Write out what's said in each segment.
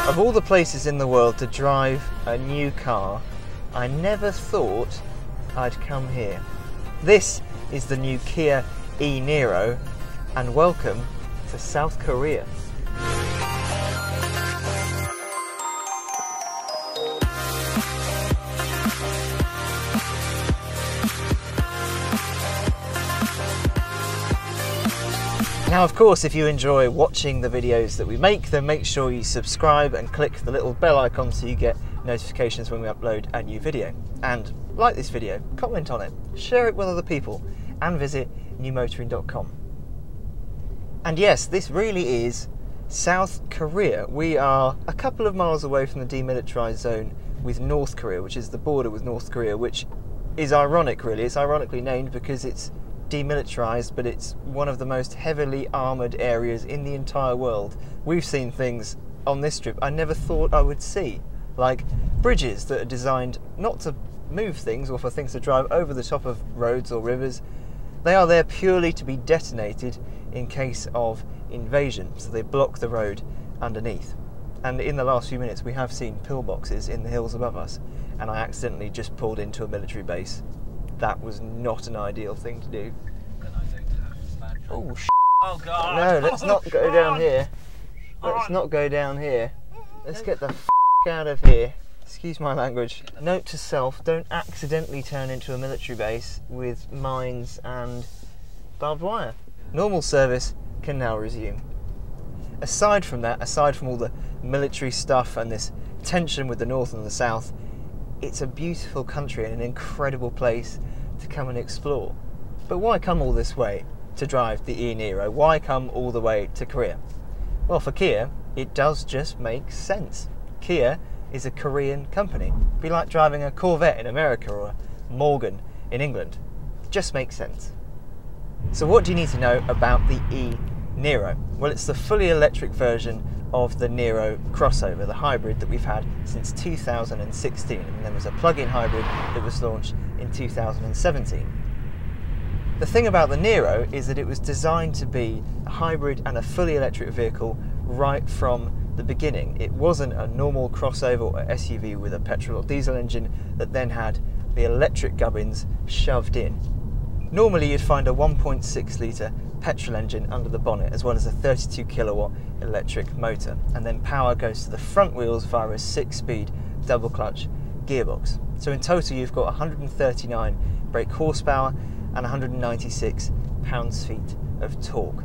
Of all the places in the world to drive a new car, I never thought I'd come here. This is the new Kia e-Niro, and welcome to South Korea. Now, of course, if you enjoy watching the videos that we make, then make sure you subscribe and click the little bell icon so you get notifications when we upload a new video. And like this video, comment on it, share it with other people, and visit newmotoring.com. And yes, this really is South Korea. We are a couple of miles away from the demilitarized zone with North Korea, which is the border with North Korea, which is ironic, really. It's ironically named because it's demilitarized, but it's one of the most heavily armoured areas in the entire world. We've seen things on this trip I never thought I would see, like bridges that are designed not to move things or for things to drive over the top of roads or rivers. They are there purely to be detonated in case of invasion, so they block the road underneath. And in the last few minutes we have seen pillboxes in the hills above us, and I accidentally just pulled into a military base. That was not an ideal thing to do. Oh, oh God! No, let's not go down here. Let's not go down here. Let's get the f out of here. Excuse my language. Note to self, don't accidentally turn into a military base with mines and barbed wire. Normal service can now resume. Aside from that, aside from all the military stuff and this tension with the North and the South, it's a beautiful country and an incredible place to come and explore. But why come all this way to drive the e-Niro? Why come all the way to Korea? Well, for Kia, it does just make sense. Kia is a Korean company. It'd be like driving a Corvette in America or a Morgan in England. It just makes sense. So what do you need to know about the e-Niro? Well, it's the fully electric version of the Niro crossover, the hybrid that we've had since 2016, and there was a plug-in hybrid that was launched in 2017. The thing about the Niro is that it was designed to be a hybrid and a fully electric vehicle right from the beginning. It wasn't a normal crossover or SUV with a petrol or diesel engine that then had the electric gubbins shoved in. Normally you'd find a 1.6 litre petrol engine under the bonnet, as well as a 32 kilowatt electric motor, and then power goes to the front wheels via a 6-speed double clutch gearbox. So in total you've got 139 brake horsepower and 196 pounds-feet of torque.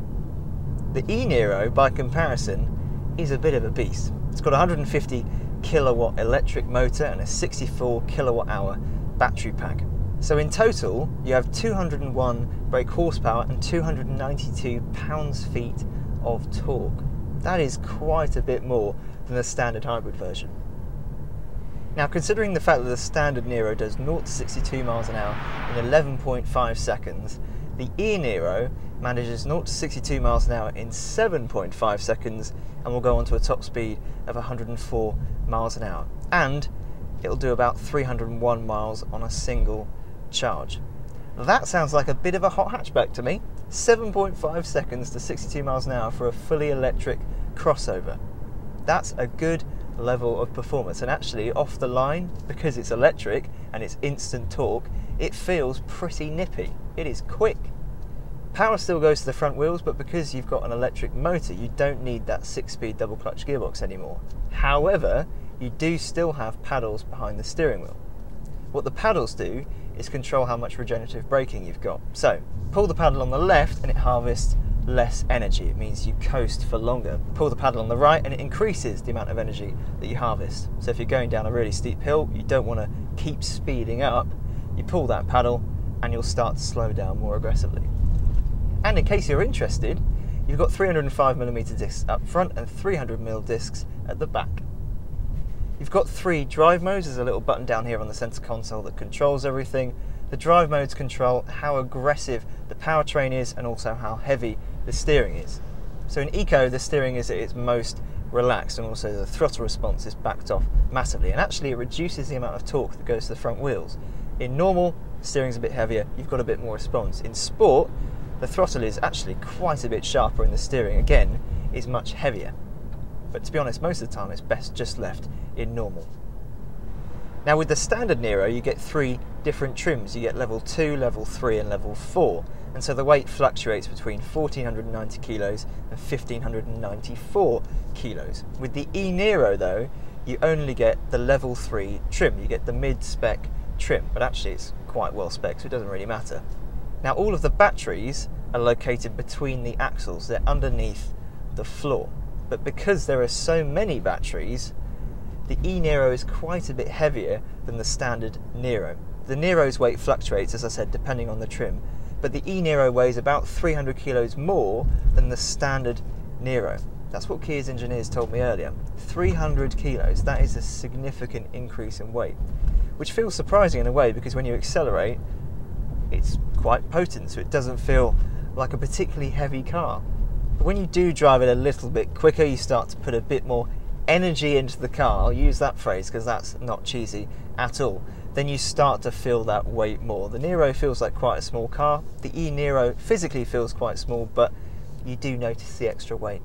The e-Niro, by comparison, is a bit of a beast. It's got a 150 kilowatt electric motor and a 64 kilowatt hour battery pack. So in total, you have 201 brake horsepower and 292 pounds-feet of torque. That is quite a bit more than the standard hybrid version. Now, considering the fact that the standard Niro does 0 to 62 miles an hour in 11.5 seconds, the e-Niro manages 0 to 62 miles an hour in 7.5 seconds and will go on to a top speed of 104 miles an hour. And it'll do about 301 miles on a single charge. That sounds like a bit of a hot hatchback to me. 7.5 seconds to 62 miles an hour for a fully electric crossover. That's a good level of performance, and actually off the line, because it's electric and it's instant torque, it feels pretty nippy. It is quick. Power still goes to the front wheels, but because you've got an electric motor you don't need that 6-speed double clutch gearbox anymore. However, you do still have paddles behind the steering wheel. What the paddles do is control how much regenerative braking you've got. So, pull the paddle on the left and it harvests less energy. It means you coast for longer. Pull the paddle on the right and it increases the amount of energy that you harvest. So if you're going down a really steep hill, you don't want to keep speeding up, you pull that paddle and you'll start to slow down more aggressively. And in case you're interested, you've got 305mm discs up front and 300mm discs at the back. You've got 3 drive modes. There's a little button down here on the center console that controls everything. The drive modes control how aggressive the powertrain is and also how heavy the steering is. So in Eco, the steering is at its most relaxed, and also the throttle response is backed off massively, and actually it reduces the amount of torque that goes to the front wheels. In normal, steering's a bit heavier, you've got a bit more response. In Sport, the throttle is actually quite a bit sharper and the steering, again, is much heavier. but to be honest, most of the time it's best just left in normal. Now with the standard Niro, you get 3 different trims. You get level 2, level 3 and level 4, and so the weight fluctuates between 1490 kilos and 1594 kilos. With the e-Niro though, you only get the level 3 trim. You get the mid-spec trim, but actually it's quite well spec, so it doesn't really matter. Now all of the batteries are located between the axles. They're underneath the floor, but because there are so many batteries, the e-Niro is quite a bit heavier than the standard Niro. The Niro's weight fluctuates, as I said, depending on the trim, but the e-Niro weighs about 300 kilos more than the standard Niro. That's what Kia's engineers told me earlier. 300 kilos, that is a significant increase in weight, which feels surprising in a way because when you accelerate, it's quite potent, so it doesn't feel like a particularly heavy car. But when you do drive it a little bit quicker, you start to put a bit more energy into the car. I'll use that phrase because that's not cheesy at all. Then you start to feel that weight more. The Niro feels like quite a small car. The e-Niro physically feels quite small, but you do notice the extra weight.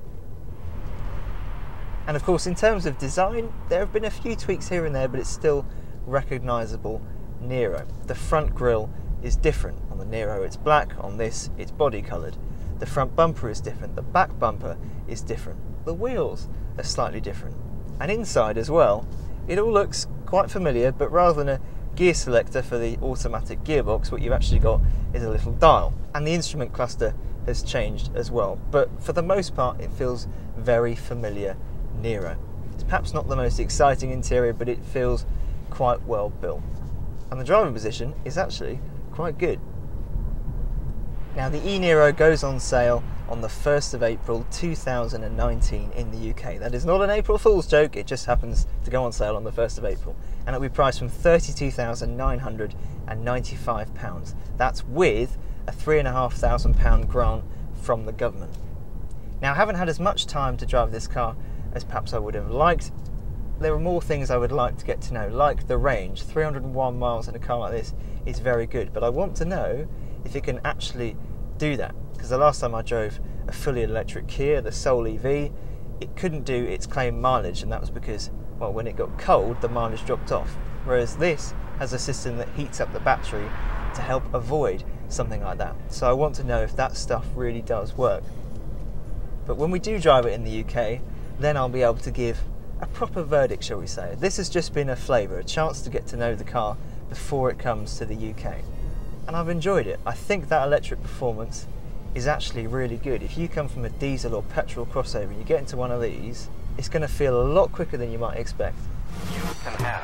And of course, in terms of design, there have been a few tweaks here and there, but it's still recognisable Niro. The front grille is different. On the Niro it's black, on this it's body coloured. The front bumper is different, the back bumper is different. The wheels are slightly different. And inside as well, it all looks quite familiar, but rather than a gear selector for the automatic gearbox, what you've actually got is a little dial. And the instrument cluster has changed as well. But for the most part, it feels very familiar Niro. It's perhaps not the most exciting interior, but it feels quite well built. And the driving position is actually quite good. Now the e-Niro goes on sale on the 1st of April 2019 in the UK. That is not an April Fool's joke, it just happens to go on sale on the 1st of April. And it'll be priced from £32,995. That's with a £3,500 grant from the government. Now I haven't had as much time to drive this car as perhaps I would have liked. There are more things I would like to get to know, like the range. 301 miles in a car like this is very good, but I want to know if it can actually do that, because the last time I drove a fully electric Kia, the Soul EV, it couldn't do its claimed mileage, and that was because, well, when it got cold, the mileage dropped off. Whereas this has a system that heats up the battery to help avoid something like that. So I want to know if that stuff really does work. But when we do drive it in the UK, then I'll be able to give a proper verdict, shall we say. This has just been a flavour, a chance to get to know the car before it comes to the UK. And I've enjoyed it. I think that electric performance is actually really good. If you come from a diesel or petrol crossover and you get into one of these, it's going to feel a lot quicker than you might expect. You can have